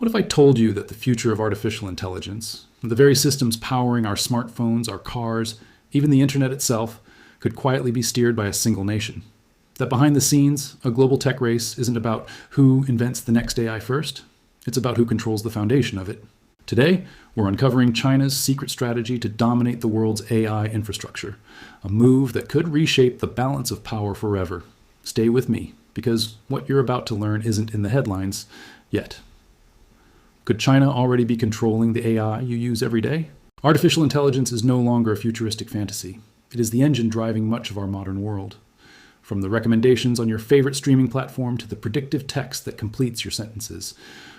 What if I told you that the future of artificial intelligence, the very systems powering our smartphones, our cars, even the internet itself, could quietly be steered by a single nation? That behind the scenes, a global tech race isn't about who invents the next AI first, it's about who controls the foundation of it. Today, we're uncovering China's secret strategy to dominate the world's AI infrastructure, a move that could reshape the balance of power forever. Stay with me, because what you're about to learn isn't in the headlines yet. Could China already be controlling the AI you use every day? Artificial intelligence is no longer a futuristic fantasy. It is the engine driving much of our modern world. From the recommendations on your favorite streaming platform to the predictive text that completes your sentences.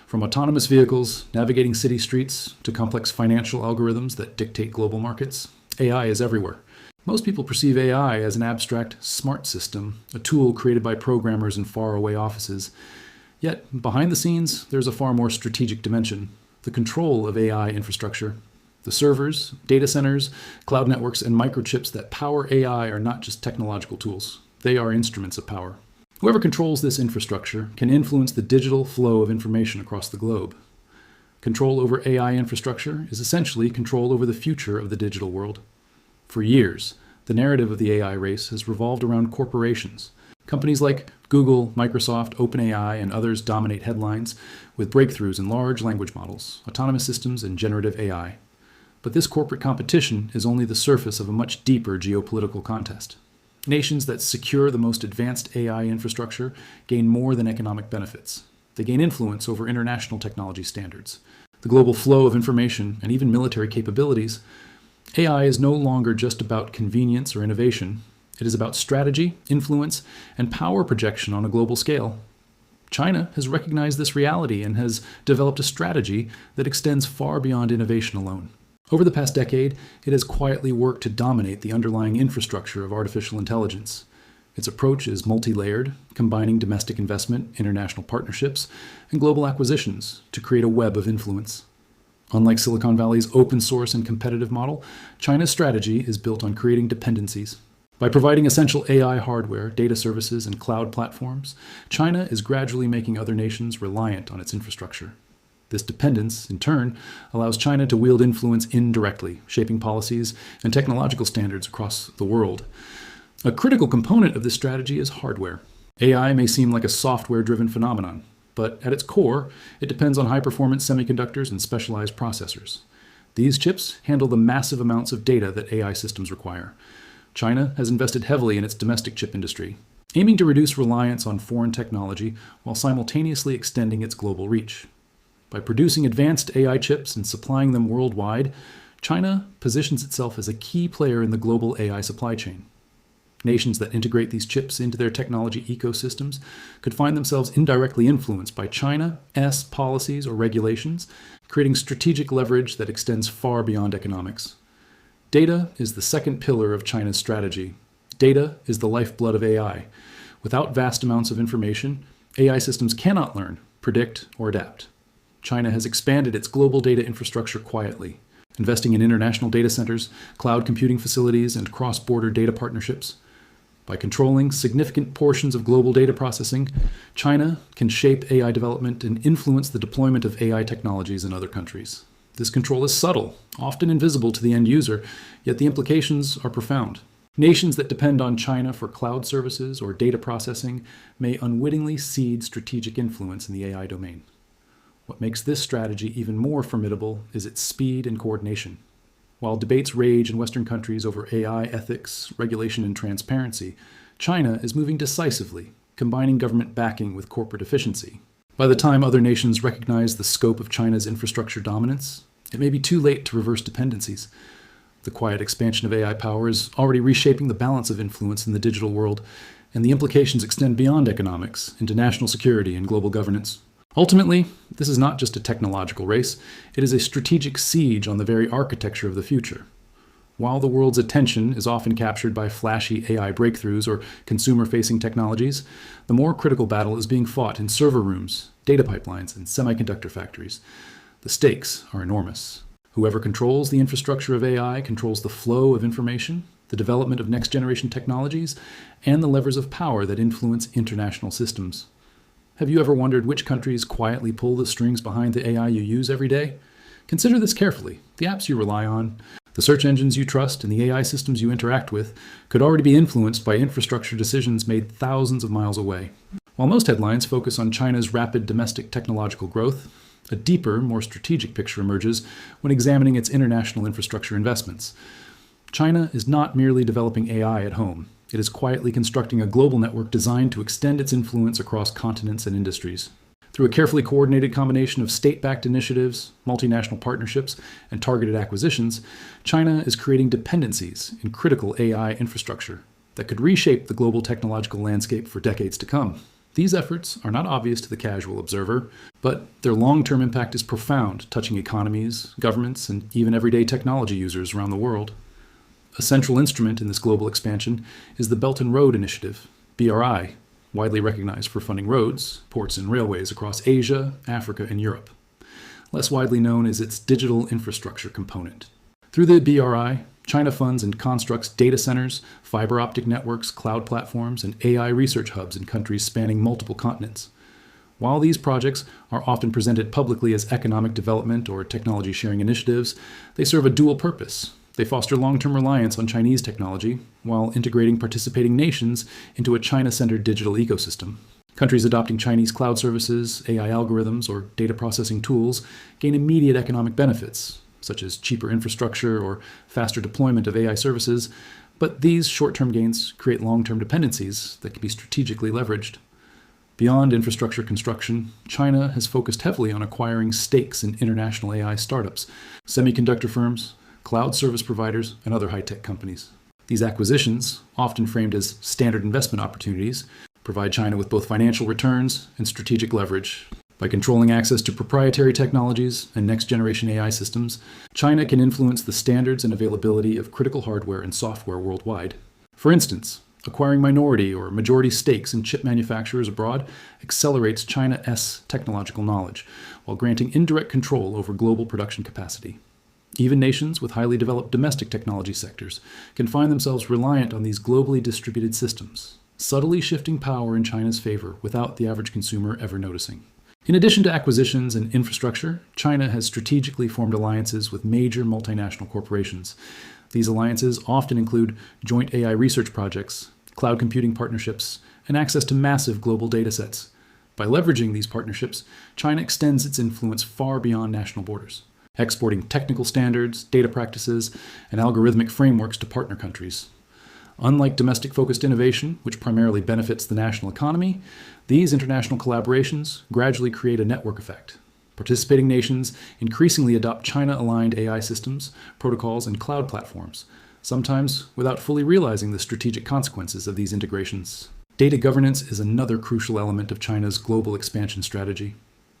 From autonomous vehicles navigating city streets to complex financial algorithms that dictate global markets, AI is everywhere. Most people perceive AI as an abstract, smart system, a tool created by programmers in faraway offices. Yet, behind the scenes, there's a far more strategic dimension: the control of AI infrastructure. The servers, data centers, cloud networks, and microchips that power AI are not just technological tools. They are instruments of power. Whoever controls this infrastructure can influence the digital flow of information across the globe. Control over AI infrastructure is essentially control over the future of the digital world. For years, the narrative of the AI race has revolved around corporations. Companies like Google, Microsoft, OpenAI, and others dominate headlines with breakthroughs in large language models, autonomous systems, and generative AI. But this corporate competition is only the surface of a much deeper geopolitical contest. Nations that secure the most advanced AI infrastructure gain more than economic benefits. They gain influence over international technology standards, the global flow of information, and even military capabilities. AI is no longer just about convenience or innovation. It is about strategy, influence, and power projection on a global scale. China has recognized this reality and has developed a strategy that extends far beyond innovation alone. Over the past decade, it has quietly worked to dominate the underlying infrastructure of artificial intelligence. Its approach is multi-layered, combining domestic investment, international partnerships, and global acquisitions to create a web of influence. Unlike Silicon Valley's open source and competitive model, China's strategy is built on creating dependencies. By providing essential AI hardware, data services, and cloud platforms, China is gradually making other nations reliant on its infrastructure. This dependence, in turn, allows China to wield influence indirectly, shaping policies and technological standards across the world. A critical component of this strategy is hardware. AI may seem like a software-driven phenomenon, but at its core, it depends on high-performance semiconductors and specialized processors. These chips handle the massive amounts of data that AI systems require. China has invested heavily in its domestic chip industry, aiming to reduce reliance on foreign technology while simultaneously extending its global reach. By producing advanced AI chips and supplying them worldwide, China positions itself as a key player in the global AI supply chain. Nations that integrate these chips into their technology ecosystems could find themselves indirectly influenced by China's policies or regulations, creating strategic leverage that extends far beyond economics. Data is the second pillar of China's strategy. Data is the lifeblood of AI. Without vast amounts of information, AI systems cannot learn, predict, or adapt. China has expanded its global data infrastructure quietly, investing in international data centers, cloud computing facilities, and cross-border data partnerships. By controlling significant portions of global data processing, China can shape AI development and influence the deployment of AI technologies in other countries. This control is subtle, often invisible to the end user, yet the implications are profound. Nations that depend on China for cloud services or data processing may unwittingly cede strategic influence in the AI domain. What makes this strategy even more formidable is its speed and coordination. While debates rage in Western countries over AI ethics, regulation, and transparency, China is moving decisively, combining government backing with corporate efficiency. By the time other nations recognize the scope of China's infrastructure dominance, it may be too late to reverse dependencies. The quiet expansion of AI power is already reshaping the balance of influence in the digital world, and the implications extend beyond economics into national security and global governance. Ultimately, this is not just a technological race, it is a strategic siege on the very architecture of the future. While the world's attention is often captured by flashy AI breakthroughs or consumer-facing technologies, the more critical battle is being fought in server rooms, data pipelines, and semiconductor factories. The stakes are enormous. Whoever controls the infrastructure of AI controls the flow of information, the development of next-generation technologies, and the levers of power that influence international systems. Have you ever wondered which countries quietly pull the strings behind the AI you use every day? Consider this carefully. The apps you rely on, the search engines you trust, and the AI systems you interact with could already be influenced by infrastructure decisions made thousands of miles away. While most headlines focus on China's rapid domestic technological growth, a deeper, more strategic picture emerges when examining its international infrastructure investments. China is not merely developing AI at home. It is quietly constructing a global network designed to extend its influence across continents and industries. Through a carefully coordinated combination of state-backed initiatives, multinational partnerships, and targeted acquisitions, China is creating dependencies in critical AI infrastructure that could reshape the global technological landscape for decades to come. These efforts are not obvious to the casual observer, but their long-term impact is profound, touching economies, governments, and even everyday technology users around the world. A central instrument in this global expansion is the Belt and Road Initiative, BRI, widely recognized for funding roads, ports, and railways across Asia, Africa, and Europe. Less widely known is its digital infrastructure component. Through the BRI, China funds and constructs data centers, fiber optic networks, cloud platforms, and AI research hubs in countries spanning multiple continents. While these projects are often presented publicly as economic development or technology sharing initiatives, they serve a dual purpose. They foster long-term reliance on Chinese technology while integrating participating nations into a China-centered digital ecosystem. Countries adopting Chinese cloud services, AI algorithms, or data processing tools gain immediate economic benefits, such as cheaper infrastructure or faster deployment of AI services, but these short-term gains create long-term dependencies that can be strategically leveraged. Beyond infrastructure construction, China has focused heavily on acquiring stakes in international AI startups, semiconductor firms, cloud service providers, and other high-tech companies. These acquisitions, often framed as standard investment opportunities, provide China with both financial returns and strategic leverage. By controlling access to proprietary technologies and next-generation AI systems, China can influence the standards and availability of critical hardware and software worldwide. For instance, acquiring minority or majority stakes in chip manufacturers abroad accelerates China's technological knowledge, while granting indirect control over global production capacity. Even nations with highly developed domestic technology sectors can find themselves reliant on these globally distributed systems, subtly shifting power in China's favor without the average consumer ever noticing. In addition to acquisitions and infrastructure, China has strategically formed alliances with major multinational corporations. These alliances often include joint AI research projects, cloud computing partnerships, and access to massive global datasets. By leveraging these partnerships, China extends its influence far beyond national borders, exporting technical standards, data practices, and algorithmic frameworks to partner countries. Unlike domestic-focused innovation, which primarily benefits the national economy, these international collaborations gradually create a network effect. Participating nations increasingly adopt China-aligned AI systems, protocols, and cloud platforms, sometimes without fully realizing the strategic consequences of these integrations. Data governance is another crucial element of China's global expansion strategy.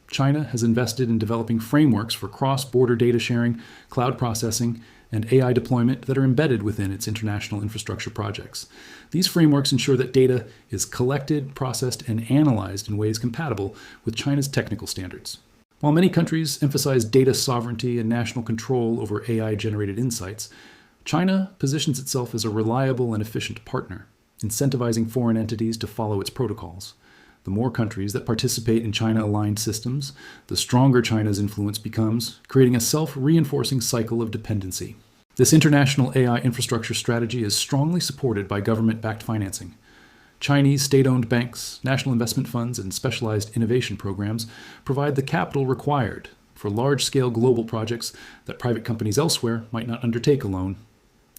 China has invested in developing frameworks for cross-border data sharing, cloud processing, and AI deployment that are embedded within its international infrastructure projects. These frameworks ensure that data is collected, processed, and analyzed in ways compatible with China's technical standards. While many countries emphasize data sovereignty and national control over AI-generated insights, China positions itself as a reliable and efficient partner, incentivizing foreign entities to follow its protocols. The more countries that participate in China-aligned systems, the stronger China's influence becomes, creating a self-reinforcing cycle of dependency. This international AI infrastructure strategy is strongly supported by government-backed financing. Chinese state-owned banks, national investment funds, and specialized innovation programs provide the capital required for large-scale global projects that private companies elsewhere might not undertake alone.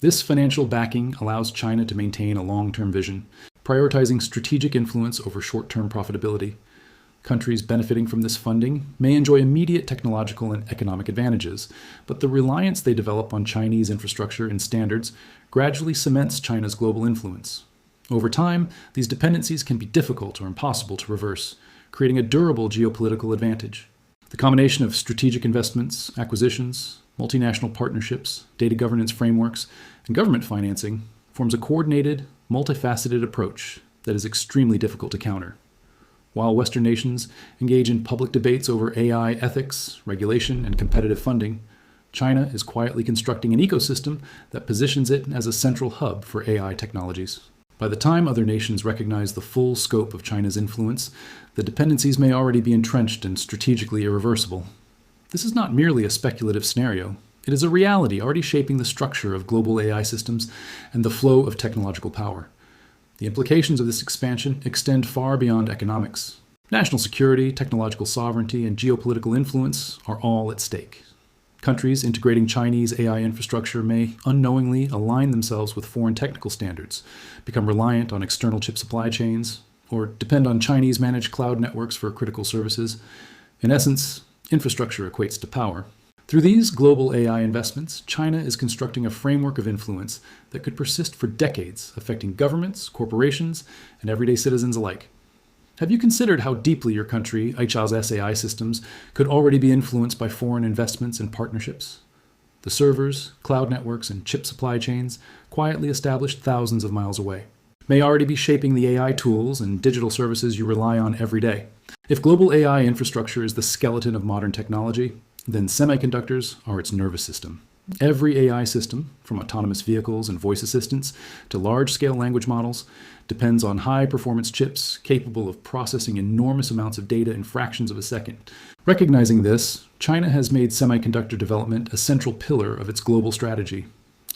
This financial backing allows China to maintain a long-term vision, prioritizing strategic influence over short-term profitability. Countries benefiting from this funding may enjoy immediate technological and economic advantages, but the reliance they develop on Chinese infrastructure and standards gradually cements China's global influence. Over time, these dependencies can be difficult or impossible to reverse, creating a durable geopolitical advantage. The combination of strategic investments, acquisitions, multinational partnerships, data governance frameworks, and government financing forms a coordinated, multifaceted approach that is extremely difficult to counter. While Western nations engage in public debates over AI ethics, regulation, and competitive funding, China is quietly constructing an ecosystem that positions it as a central hub for AI technologies. By the time other nations recognize the full scope of China's influence, the dependencies may already be entrenched and strategically irreversible. This is not merely a speculative scenario. It is a reality already shaping the structure of global AI systems and the flow of technological power. The implications of this expansion extend far beyond economics. National security, technological sovereignty, and geopolitical influence are all at stake. Countries integrating Chinese AI infrastructure may unknowingly align themselves with foreign technical standards, become reliant on external chip supply chains, or depend on Chinese-managed cloud networks for critical services. In essence, infrastructure equates to power. Through these global AI investments, China is constructing a framework of influence that could persist for decades, affecting governments, corporations, and everyday citizens alike. Have you considered how deeply your country, ICHA's AI systems, could already be influenced by foreign investments and partnerships? The servers, cloud networks, and chip supply chains, quietly established thousands of miles away, may already be shaping the AI tools and digital services you rely on every day. If global AI infrastructure is the skeleton of modern technology, then semiconductors are its nervous system. Every AI system, from autonomous vehicles and voice assistants to large-scale language models, depends on high-performance chips capable of processing enormous amounts of data in fractions of a second. Recognizing this, China has made semiconductor development a central pillar of its global strategy.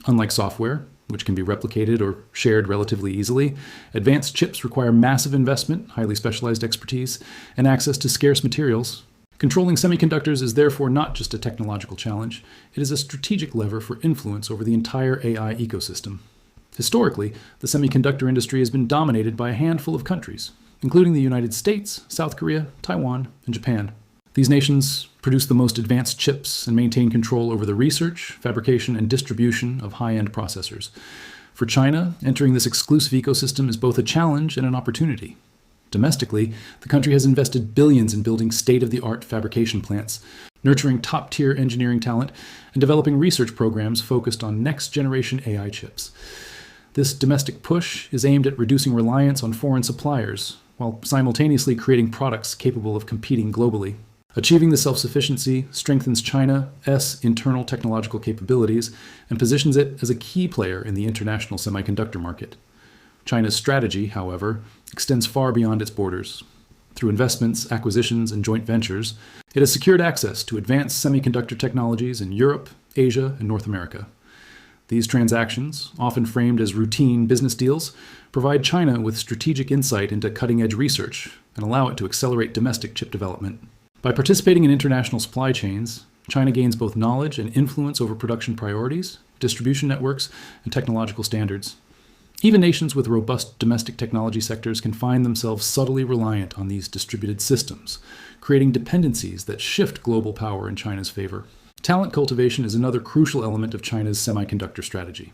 Unlike software, which can be replicated or shared relatively easily, advanced chips require massive investment, highly specialized expertise, and access to scarce materials. Controlling semiconductors is therefore not just a technological challenge, it is a strategic lever for influence over the entire AI ecosystem. Historically, the semiconductor industry has been dominated by a handful of countries, including the United States, South Korea, Taiwan, and Japan. These nations produce the most advanced chips and maintain control over the research, fabrication, and distribution of high-end processors. For China, entering this exclusive ecosystem is both a challenge and an opportunity. Domestically, the country has invested billions in building state-of-the-art fabrication plants, nurturing top-tier engineering talent, and developing research programs focused on next-generation AI chips. This domestic push is aimed at reducing reliance on foreign suppliers, while simultaneously creating products capable of competing globally. Achieving this self-sufficiency strengthens China's internal technological capabilities and positions it as a key player in the international semiconductor market. China's strategy, however, extends far beyond its borders. Through investments, acquisitions, and joint ventures, it has secured access to advanced semiconductor technologies in Europe, Asia, and North America. These transactions, often framed as routine business deals, provide China with strategic insight into cutting-edge research and allow it to accelerate domestic chip development. By participating in international supply chains, China gains both knowledge and influence over production priorities, distribution networks, and technological standards. Even nations with robust domestic technology sectors can find themselves subtly reliant on these distributed systems, creating dependencies that shift global power in China's favor. Talent cultivation is another crucial element of China's semiconductor strategy.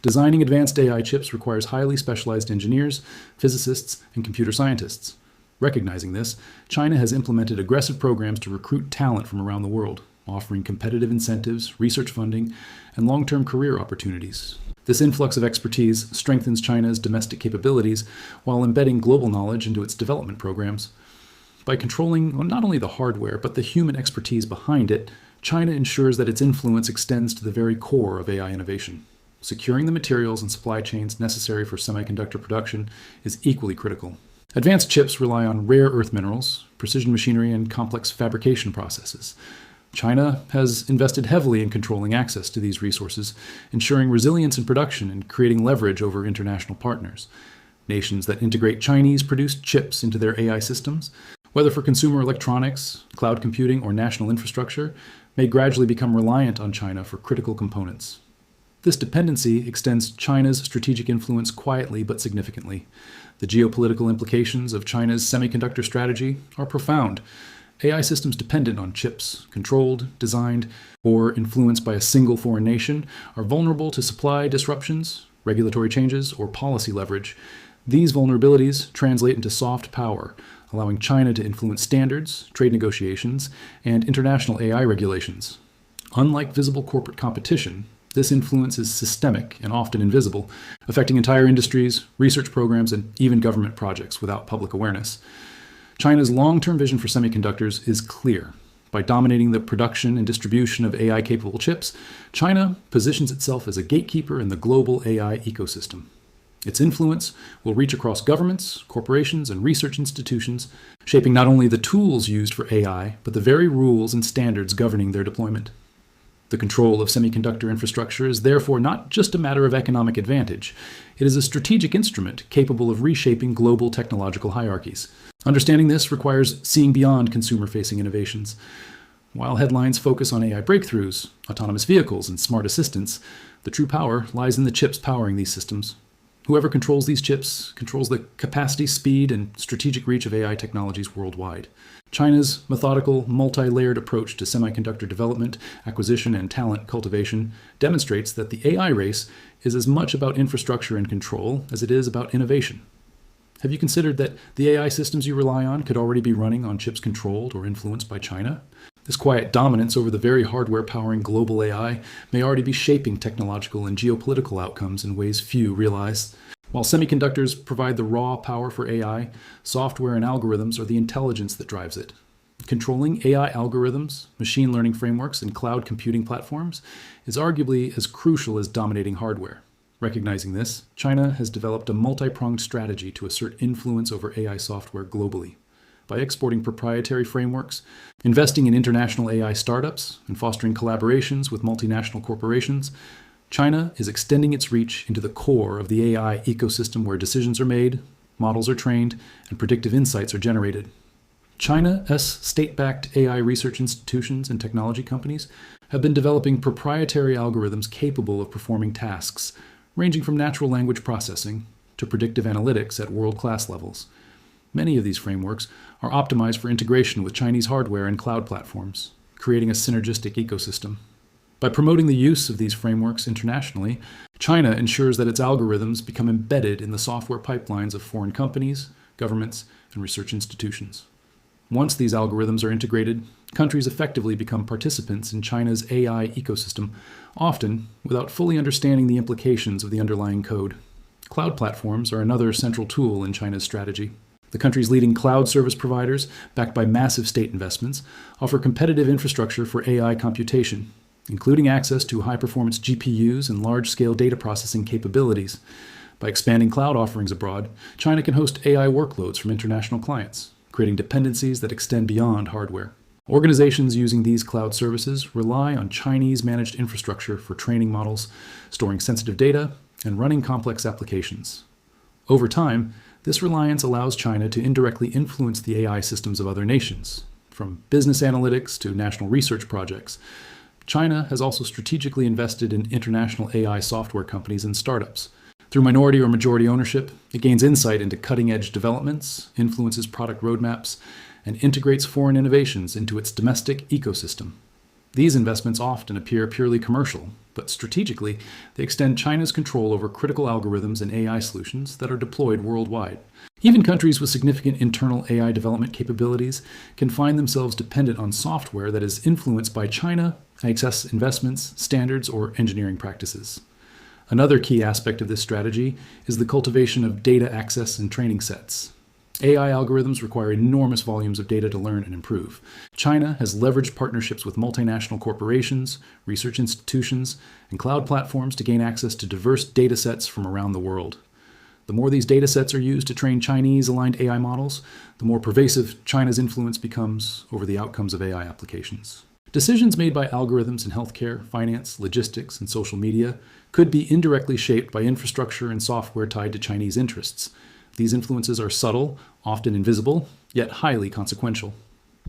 Designing advanced AI chips requires highly specialized engineers, physicists, and computer scientists. Recognizing this, China has implemented aggressive programs to recruit talent from around the world, offering competitive incentives, research funding, and long-term career opportunities. This influx of expertise strengthens China's domestic capabilities while embedding global knowledge into its development programs. By controlling not only the hardware, but the human expertise behind it, China ensures that its influence extends to the very core of AI innovation. Securing the materials and supply chains necessary for semiconductor production is equally critical. Advanced chips rely on rare earth minerals, precision machinery, and complex fabrication processes. China has invested heavily in controlling access to these resources, ensuring resilience in production and creating leverage over international partners. Nations that integrate Chinese-produced chips into their AI systems, whether for consumer electronics, cloud computing, or national infrastructure, may gradually become reliant on China for critical components. This dependency extends China's strategic influence quietly but significantly. The geopolitical implications of China's semiconductor strategy are profound. AI systems dependent on chips, controlled, designed, or influenced by a single foreign nation, are vulnerable to supply disruptions, regulatory changes, or policy leverage. These vulnerabilities translate into soft power, allowing China to influence standards, trade negotiations, and international AI regulations. Unlike visible corporate competition, this influence is systemic and often invisible, affecting entire industries, research programs, and even government projects without public awareness. China's long-term vision for semiconductors is clear. By dominating the production and distribution of AI-capable chips, China positions itself as a gatekeeper in the global AI ecosystem. Its influence will reach across governments, corporations, and research institutions, shaping not only the tools used for AI, but the very rules and standards governing their deployment. The control of semiconductor infrastructure is therefore not just a matter of economic advantage. It is a strategic instrument capable of reshaping global technological hierarchies. Understanding this requires seeing beyond consumer-facing innovations. While headlines focus on AI breakthroughs, autonomous vehicles, and smart assistants, the true power lies in the chips powering these systems. Whoever controls these chips controls the capacity, speed, and strategic reach of AI technologies worldwide. China's methodical, multi-layered approach to semiconductor development, acquisition, and talent cultivation demonstrates that the AI race is as much about infrastructure and control as it is about innovation. Have you considered that the AI systems you rely on could already be running on chips controlled or influenced by China? This quiet dominance over the very hardware powering global AI may already be shaping technological and geopolitical outcomes in ways few realize. While semiconductors provide the raw power for AI, software and algorithms are the intelligence that drives it. Controlling AI algorithms, machine learning frameworks, and cloud computing platforms is arguably as crucial as dominating hardware. Recognizing this, China has developed a multi-pronged strategy to assert influence over AI software globally. By exporting proprietary frameworks, investing in international AI startups, and fostering collaborations with multinational corporations, China is extending its reach into the core of the AI ecosystem where decisions are made, models are trained, and predictive insights are generated. China's state-backed AI research institutions and technology companies have been developing proprietary algorithms capable of performing tasks ranging from natural language processing to predictive analytics at world-class levels. Many of these frameworks are optimized for integration with Chinese hardware and cloud platforms, creating a synergistic ecosystem. By promoting the use of these frameworks internationally, China ensures that its algorithms become embedded in the software pipelines of foreign companies, governments, and research institutions. Once these algorithms are integrated, countries effectively become participants in China's AI ecosystem, often without fully understanding the implications of the underlying code. Cloud platforms are another central tool in China's strategy. The country's leading cloud service providers, backed by massive state investments, offer competitive infrastructure for AI computation, including access to high-performance GPUs and large-scale data processing capabilities. By expanding cloud offerings abroad, China can host AI workloads from international clients, creating dependencies that extend beyond hardware. Organizations using these cloud services rely on Chinese-managed infrastructure for training models, storing sensitive data, and running complex applications. Over time, this reliance allows China to indirectly influence the AI systems of other nations. From business analytics to national research projects, China has also strategically invested in international AI software companies and startups. Through minority or majority ownership, it gains insight into cutting-edge developments, influences product roadmaps, and integrates foreign innovations into its domestic ecosystem. These investments often appear purely commercial, but strategically, they extend China's control over critical algorithms and AI solutions that are deployed worldwide. Even countries with significant internal AI development capabilities can find themselves dependent on software that is influenced by China, excess investments, standards, or engineering practices. Another key aspect of this strategy is the cultivation of data access and training sets. AI algorithms require enormous volumes of data to learn and improve. China has leveraged partnerships with multinational corporations, research institutions, and cloud platforms to gain access to diverse data sets from around the world. The more these data sets are used to train Chinese-aligned AI models, the more pervasive China's influence becomes over the outcomes of AI applications. Decisions made by algorithms in healthcare, finance, logistics, and social media could be indirectly shaped by infrastructure and software tied to Chinese interests. These influences are subtle, often invisible, yet highly consequential.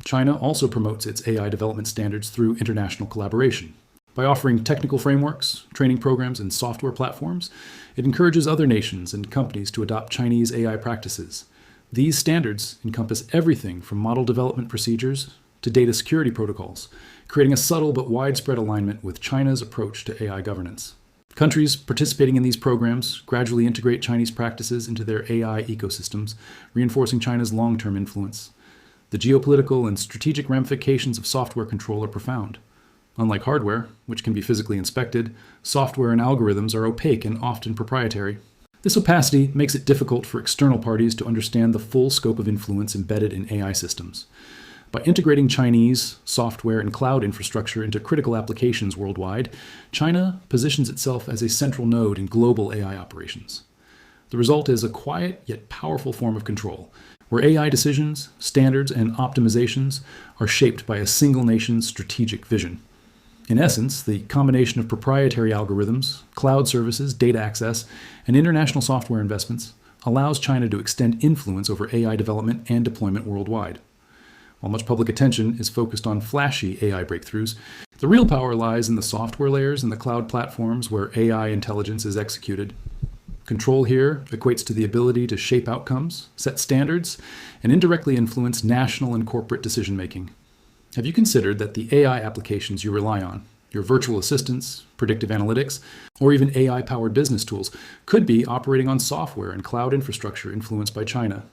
China also promotes its AI development standards through international collaboration. By offering technical frameworks, training programs, and software platforms, it encourages other nations and companies to adopt Chinese AI practices. These standards encompass everything from model development procedures to data security protocols, creating a subtle but widespread alignment with China's approach to AI governance. Countries participating in these programs gradually integrate Chinese practices into their AI ecosystems, reinforcing China's long-term influence. The geopolitical and strategic ramifications of software control are profound. Unlike hardware, which can be physically inspected, software and algorithms are opaque and often proprietary. This opacity makes it difficult for external parties to understand the full scope of influence embedded in AI systems. By integrating Chinese software and cloud infrastructure into critical applications worldwide, China positions itself as a central node in global AI operations. The result is a quiet yet powerful form of control, where AI decisions, standards, and optimizations are shaped by a single nation's strategic vision. In essence, the combination of proprietary algorithms, cloud services, data access, and international software investments allows China to extend influence over AI development and deployment worldwide. While much public attention is focused on flashy AI breakthroughs, the real power lies in the software layers and the cloud platforms where AI intelligence is executed. Control here equates to the ability to shape outcomes, set standards, and indirectly influence national and corporate decision-making. Have you considered that the AI applications you rely on, your virtual assistants, predictive analytics, or even AI-powered business tools, could be operating on software and cloud infrastructure influenced by China?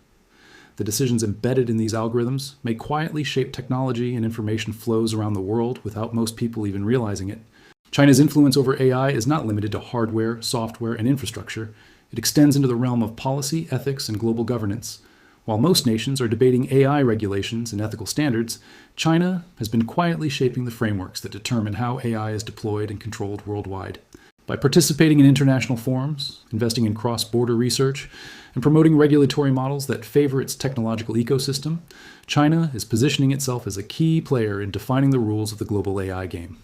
The decisions embedded in these algorithms may quietly shape technology and information flows around the world without most people even realizing it. China's influence over AI is not limited to hardware, software, and infrastructure. It extends into the realm of policy, ethics, and global governance. While most nations are debating AI regulations and ethical standards, China has been quietly shaping the frameworks that determine how AI is deployed and controlled worldwide. By participating in international forums, investing in cross-border research, and promoting regulatory models that favor its technological ecosystem, China is positioning itself as a key player in defining the rules of the global AI game.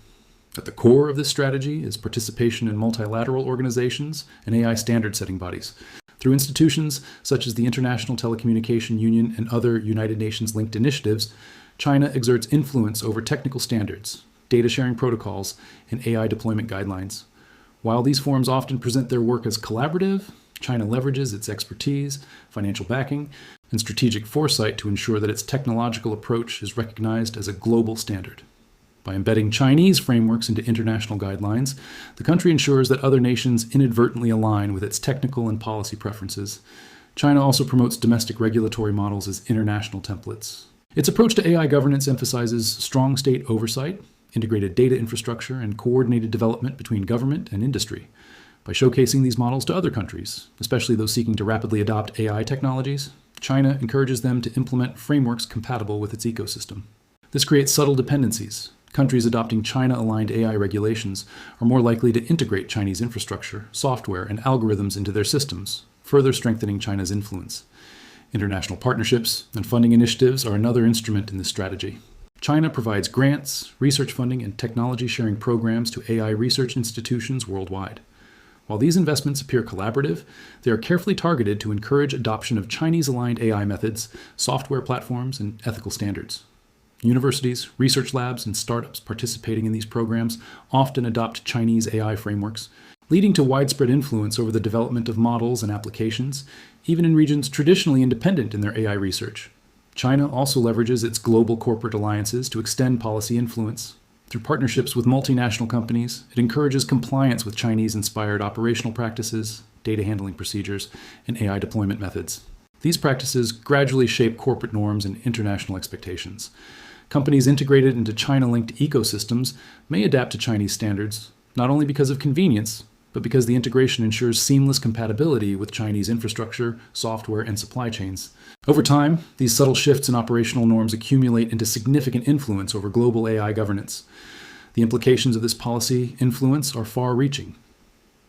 At the core of this strategy is participation in multilateral organizations and AI standard-setting bodies. Through institutions such as the International Telecommunication Union and other United Nations-linked initiatives, China exerts influence over technical standards, data sharing protocols, and AI deployment guidelines. While these forums often present their work as collaborative, China leverages its expertise, financial backing, and strategic foresight to ensure that its technological approach is recognized as a global standard. By embedding Chinese frameworks into international guidelines, the country ensures that other nations inadvertently align with its technical and policy preferences. China also promotes domestic regulatory models as international templates. Its approach to AI governance emphasizes strong state oversight, integrated data infrastructure, and coordinated development between government and industry. By showcasing these models to other countries, especially those seeking to rapidly adopt AI technologies, China encourages them to implement frameworks compatible with its ecosystem. This creates subtle dependencies. Countries adopting China-aligned AI regulations are more likely to integrate Chinese infrastructure, software, and algorithms into their systems, further strengthening China's influence. International partnerships and funding initiatives are another instrument in this strategy. China provides grants, research funding, and technology sharing programs to AI research institutions worldwide. While these investments appear collaborative, they are carefully targeted to encourage adoption of Chinese-aligned AI methods, software platforms, and ethical standards. Universities, research labs, and startups participating in these programs often adopt Chinese AI frameworks, leading to widespread influence over the development of models and applications, even in regions traditionally independent in their AI research. China also leverages its global corporate alliances to extend policy influence. Through partnerships with multinational companies, it encourages compliance with Chinese-inspired operational practices, data handling procedures, and AI deployment methods. These practices gradually shape corporate norms and international expectations. Companies integrated into China-linked ecosystems may adapt to Chinese standards, not only because of convenience, but because the integration ensures seamless compatibility with Chinese infrastructure, software, and supply chains. Over time, these subtle shifts in operational norms accumulate into significant influence over global AI governance. The implications of this policy influence are far-reaching.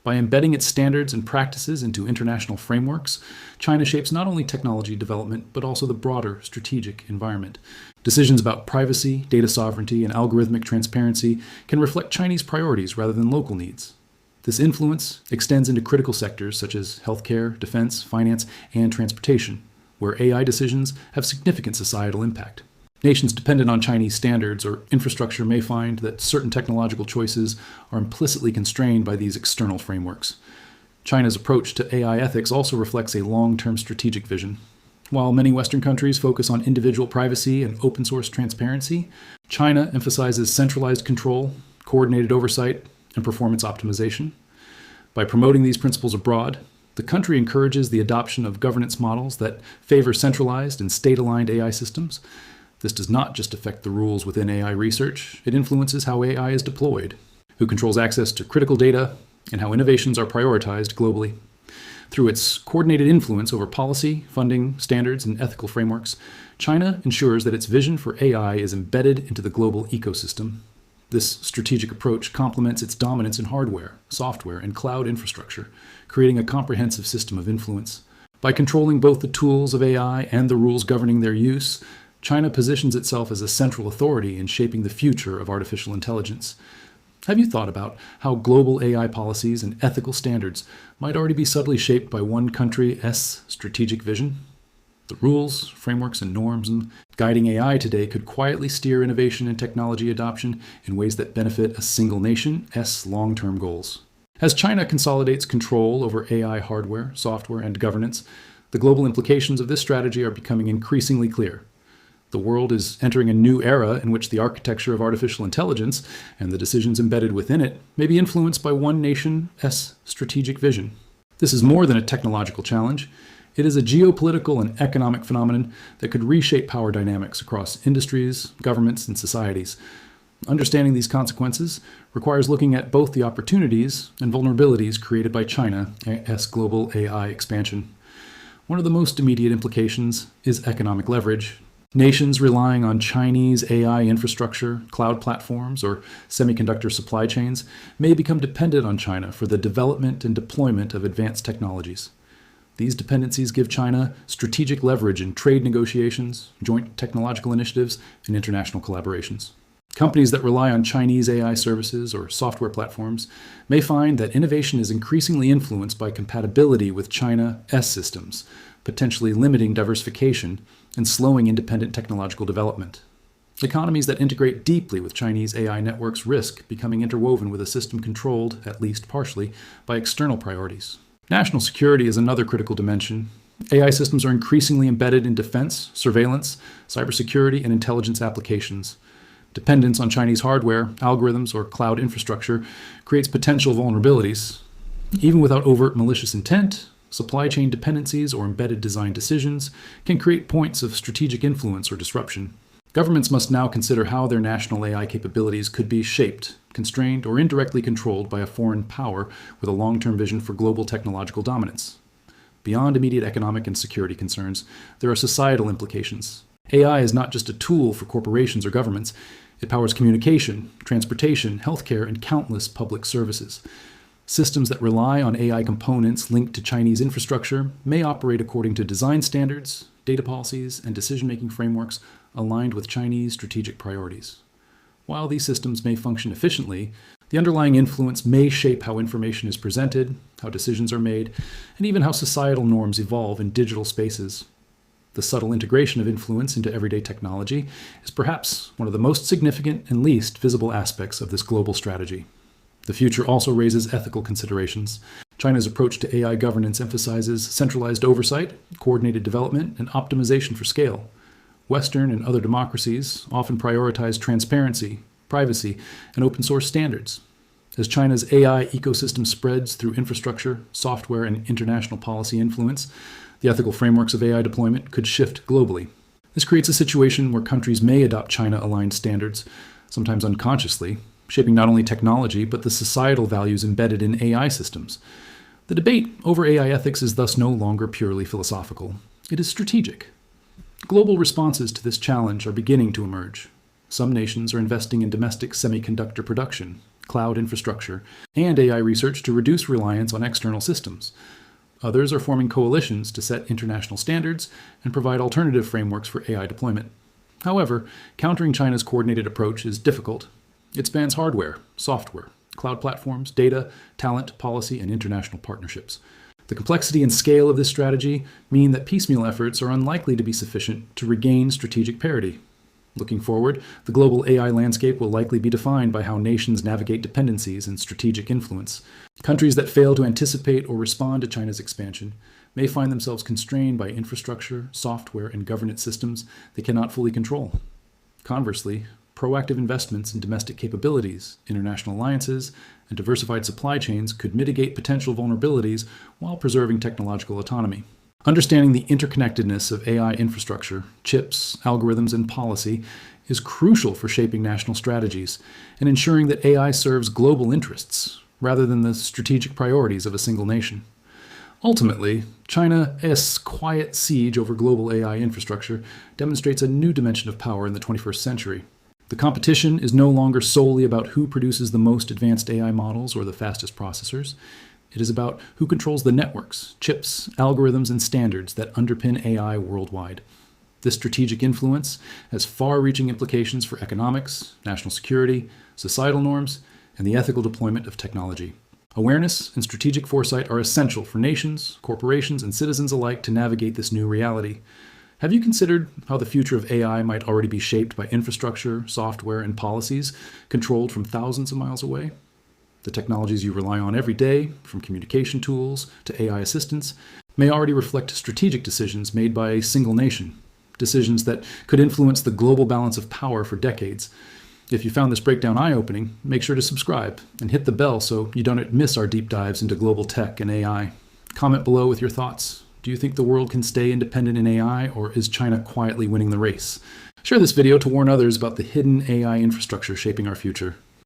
By embedding its standards and practices into international frameworks, China shapes not only technology development, but also the broader strategic environment. Decisions about privacy, data sovereignty, and algorithmic transparency can reflect Chinese priorities rather than local needs. This influence extends into critical sectors such as healthcare, defense, finance, and transportation, where AI decisions have significant societal impact. Nations dependent on Chinese standards or infrastructure may find that certain technological choices are implicitly constrained by these external frameworks. China's approach to AI ethics also reflects a long-term strategic vision. While many Western countries focus on individual privacy and open-source transparency, China emphasizes centralized control, coordinated oversight, and performance optimization. By promoting these principles abroad, the country encourages the adoption of governance models that favor centralized and state-aligned AI systems. This does not just affect the rules within AI research, it influences how AI is deployed, who controls access to critical data, and how innovations are prioritized globally. Through its coordinated influence over policy, funding, standards, and ethical frameworks, China ensures that its vision for AI is embedded into the global ecosystem. This strategic approach complements its dominance in hardware, software, and cloud infrastructure, creating a comprehensive system of influence. By controlling both the tools of AI and the rules governing their use, China positions itself as a central authority in shaping the future of artificial intelligence. Have you thought about how global AI policies and ethical standards might already be subtly shaped by one country's strategic vision? The rules, frameworks, and norms guiding AI today could quietly steer innovation and technology adoption in ways that benefit a single nation's long-term goals. As China consolidates control over AI hardware, software, and governance, the global implications of this strategy are becoming increasingly clear. The world is entering a new era in which the architecture of artificial intelligence and the decisions embedded within it may be influenced by one nation's strategic vision. This is more than a technological challenge. It is a geopolitical and economic phenomenon that could reshape power dynamics across industries, governments, and societies. Understanding these consequences requires looking at both the opportunities and vulnerabilities created by China's global AI expansion. One of the most immediate implications is economic leverage. Nations relying on Chinese AI infrastructure, cloud platforms, or semiconductor supply chains may become dependent on China for the development and deployment of advanced technologies. These dependencies give China strategic leverage in trade negotiations, joint technological initiatives, and international collaborations. Companies that rely on Chinese AI services or software platforms may find that innovation is increasingly influenced by compatibility with China's systems, potentially limiting diversification and slowing independent technological development. Economies that integrate deeply with Chinese AI networks risk becoming interwoven with a system controlled, at least partially, by external priorities. National security is another critical dimension. AI systems are increasingly embedded in defense, surveillance, cybersecurity, and intelligence applications. Dependence on Chinese hardware, algorithms, or cloud infrastructure creates potential vulnerabilities. Even without overt malicious intent, supply chain dependencies or embedded design decisions can create points of strategic influence or disruption. Governments must now consider how their national AI capabilities could be shaped, constrained, or indirectly controlled by a foreign power with a long-term vision for global technological dominance. Beyond immediate economic and security concerns, there are societal implications. AI is not just a tool for corporations or governments. It powers communication, transportation, healthcare, and countless public services. Systems that rely on AI components linked to Chinese infrastructure may operate according to design standards, data policies, and decision-making frameworks aligned with Chinese strategic priorities. While these systems may function efficiently, the underlying influence may shape how information is presented, how decisions are made, and even how societal norms evolve in digital spaces. The subtle integration of influence into everyday technology is perhaps one of the most significant and least visible aspects of this global strategy. The future also raises ethical considerations. China's approach to AI governance emphasizes centralized oversight, coordinated development, and optimization for scale. Western and other democracies often prioritize transparency, privacy, and open source standards. As China's AI ecosystem spreads through infrastructure, software, and international policy influence, the ethical frameworks of AI deployment could shift globally. This creates a situation where countries may adopt China-aligned standards, sometimes unconsciously, shaping not only technology but the societal values embedded in AI systems. The debate over AI ethics is thus no longer purely philosophical. It is strategic. Global responses to this challenge are beginning to emerge. Some nations are investing in domestic semiconductor production, cloud infrastructure, and AI research to reduce reliance on external systems. Others are forming coalitions to set international standards and provide alternative frameworks for AI deployment. However, countering China's coordinated approach is difficult. It spans hardware, software, cloud platforms, data, talent, policy, and international partnerships. The complexity and scale of this strategy mean that piecemeal efforts are unlikely to be sufficient to regain strategic parity. Looking forward, the global AI landscape will likely be defined by how nations navigate dependencies and strategic influence. Countries that fail to anticipate or respond to China's expansion may find themselves constrained by infrastructure, software, and governance systems they cannot fully control. Conversely, proactive investments in domestic capabilities, international alliances, and diversified supply chains could mitigate potential vulnerabilities while preserving technological autonomy. Understanding the interconnectedness of AI infrastructure, chips, algorithms, and policy is crucial for shaping national strategies and ensuring that AI serves global interests rather than the strategic priorities of a single nation. Ultimately, China's quiet siege over global AI infrastructure demonstrates a new dimension of power in the 21st century. The competition is no longer solely about who produces the most advanced AI models or the fastest processors. It is about who controls the networks, chips, algorithms, and standards that underpin AI worldwide. This strategic influence has far-reaching implications for economics, national security, societal norms, and the ethical deployment of technology. Awareness and strategic foresight are essential for nations, corporations, and citizens alike to navigate this new reality. Have you considered how the future of AI might already be shaped by infrastructure, software, and policies controlled from thousands of miles away? The technologies you rely on every day, from communication tools to AI assistants, may already reflect strategic decisions made by a single nation, decisions that could influence the global balance of power for decades. If you found this breakdown eye-opening, make sure to subscribe and hit the bell so you don't miss our deep dives into global tech and AI. Comment below with your thoughts. Do you think the world can stay independent in AI, or is China quietly winning the race? Share this video to warn others about the hidden AI infrastructure shaping our future.